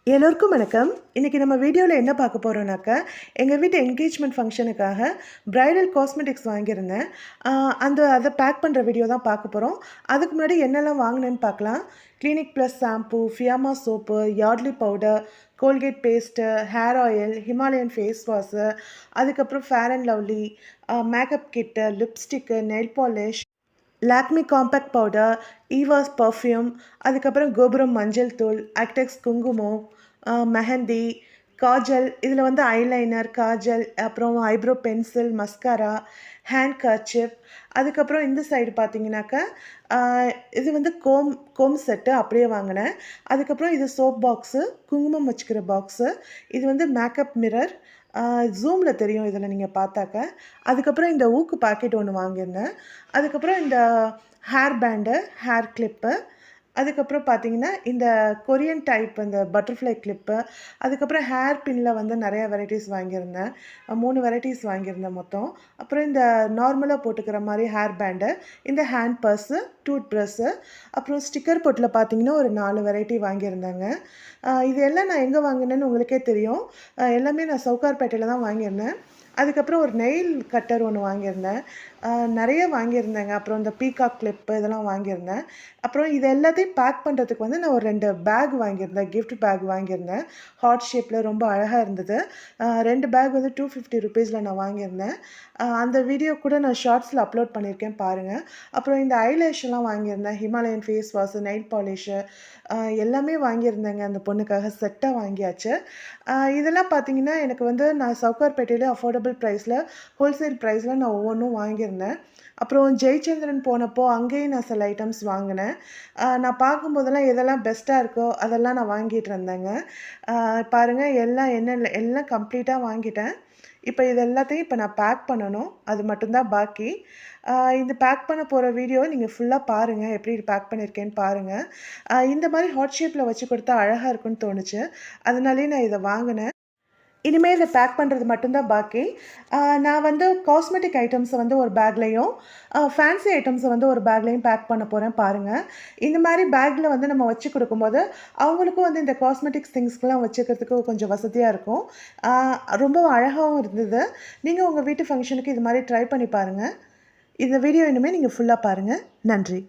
எல்லோருக்கும் வணக்கம். இன்றைக்கி நம்ம வீடியோவில் என்ன பார்க்க போகிறோம்னாக்கா, எங்கள் வீட்டு என்கேஜ்மெண்ட் ஃபங்க்ஷனுக்காக பிரைடல் காஸ்மெட்டிக்ஸ் வாங்கியிருந்தேன். அதை பேக் பண்ணுற வீடியோ தான் பார்க்க போகிறோம். அதுக்கு முன்னாடி என்னெல்லாம் வாங்கினேன்னு பார்க்கலாம். Clinic Plus shampoo, Fiama soap, Yardley powder, Colgate paste, hair oil, Himalayan face wash, அதுக்கப்புறம் Fair and Lovely, makeup kit, lipstick, nail polish, Lakme compact powder, Eva's perfume, அதுக்கப்புறம் கோபுரம் மஞ்சள் தூள், ஆக்டெக்ஸ் குங்குமம், மெஹந்தி, காஜல், இதில் வந்து ஐலைனர், காஜல், அப்புறம் eyebrow pencil, mascara, hand kerchief, அதுக்கப்புறம் இந்த சைடு பார்த்தீங்கன்னாக்கா இது வந்து கோம் செட்டு அப்படியே வாங்கினேன். அதுக்கப்புறம் இது சோப் பாக்ஸு, குங்குமம் வச்சுக்கிற பாக்ஸு, இது வந்து மேக்கப் மிரர், ஜூமில் தெரியும் இதில் நீங்கள் பார்த்தாக்க. அதுக்கப்புறம் இந்த ஊக்கு பாக்கெட் ஒன்று வாங்கியிருந்தேன். அதுக்கப்புறம் இந்த ஹேர் பேண்டு, ஹேர் கிளிப்பு, அதுக்கப்புறம் பார்த்தீங்கன்னா இந்த கொரியன் டைப் இந்த பட்டர்ஃப்ளை கிளிப்பு, அதுக்கப்புறம் ஹேர் பின்னில் வந்து நிறையா வெரைட்டிஸ் வாங்கியிருந்தேன். 3 வெரைட்டிஸ் வாங்கியிருந்தேன் மொத்தம். அப்புறம் இந்த நார்மலாக போட்டுக்கிற மாதிரி ஹேர் பேண்டு, இந்த ஹேண்ட் பர்ஸு, டூத் ப்ரஷ்ஷு, அப்புறம் ஸ்டிக்கர் பொட்டில் பார்த்தீங்கன்னா ஒரு 4 வெரைட்டி வாங்கியிருந்தேங்க. இது எல்லாம் நான் எங்கே வாங்கினேன்னு உங்களுக்கே தெரியும். எல்லாமே நான் சவுகார்பேட்டையில் தான் வாங்கியிருந்தேன். அதுக்கப்புறம் ஒரு நெயில் கட்டர் ஒன்று வாங்கியிருந்தேன். நிறைய வாங்கியிருந்தேங்க. அப்புறம் இந்த பீகாக் கிளிப்பு இதெல்லாம் வாங்கியிருந்தேன். அப்புறம் இது எல்லாத்தையும் பேக் பண்ணுறதுக்கு வந்து நான் ஒரு 2 பேக் வாங்கியிருந்தேன். கிஃப்ட் பேக் வாங்கியிருந்தேன். ஹார்ட் ஷேப்பில் ரொம்ப அழகாக இருந்தது. 2 பேக் வந்து 250 ருபீஸில் நான் வாங்கியிருந்தேன். அந்த வீடியோ கூட நான் ஷார்ட்ஸில் அப்லோட் பண்ணியிருக்கேன் பாருங்கள். அப்புறம் இந்த ஐலேஷெல்லாம் வாங்கியிருந்தேன். Himalayan face wash, nail polish, எல்லாமே வாங்கியிருந்தேங்க. அந்த பொண்ணுக்காக செட்டாக வாங்கியாச்சு. இதெல்லாம் பார்த்தீங்கன்னா எனக்கு வந்து நான் சவுகார்பேட்டையில் அஃபோர்டபுள் ப்ரைஸில், ஹோல்சேல் ப்ரைஸில் நான் ஒவ்வொன்றும் வாங்கியிருந்தேன். அப்புறம் ஜெயச்சந்திரன் போனப்போ அங்கேயும் நான் சில ஐட்டம்ஸ் வாங்கினேன். நான் பார்க்கும்போதெல்லாம் எதெல்லாம் பெஸ்ட்டாக இருக்கோ அதெல்லாம் நான் வாங்கிட்டு இருந்தேங்க. பாருங்கள் எல்லாம் கம்ப்ளீட்டாக வாங்கிட்டேன். இப்போ இது எல்லாத்தையும் இப்போ நான் பேக் பண்ணணும். அது மட்டும்தான் பாக்கி. இந்த பேக் பண்ண போகிற வீடியோ நீங்கள் ஃபுல்லாக பாருங்கள். எப்படி பேக் பண்ணியிருக்கேன்னு பாருங்கள். இந்த மாதிரி ஹார்ட் ஷேப்பில் வச்சு கொடுத்தா அழகாக இருக்குன்னு தோணுச்சு. அதனாலேயே நான் இதை வாங்கினேன். இனிமேல் இதை பேக் பண்ணுறது மட்டும்தான் பாக்கி. நான் வந்து காஸ்மெட்டிக் ஐட்டம்ஸை வந்து ஒரு பேக்லேயும், ஃபேன்சி ஐட்டம்ஸை வந்து ஒரு பேக்லேயும் பேக் பண்ண போகிறேன் பாருங்கள். இந்த மாதிரி பேக்கில் வந்து நம்ம வச்சு கொடுக்கும்போது அவங்களுக்கும் வந்து இந்த காஸ்மெட்டிக்ஸ் திங்ஸ்க்கெலாம் வச்சுக்கிறதுக்கு கொஞ்சம் வசதியாக இருக்கும். ரொம்ப அழகாகவும் இருந்தது. நீங்கள் உங்கள் வீட்டு ஃபங்க்ஷனுக்கு இது மாதிரி ட்ரை பண்ணி பாருங்கள். இந்த வீடியோ இனிமேல் நீங்கள் ஃபுல்லாக பாருங்கள். நன்றி.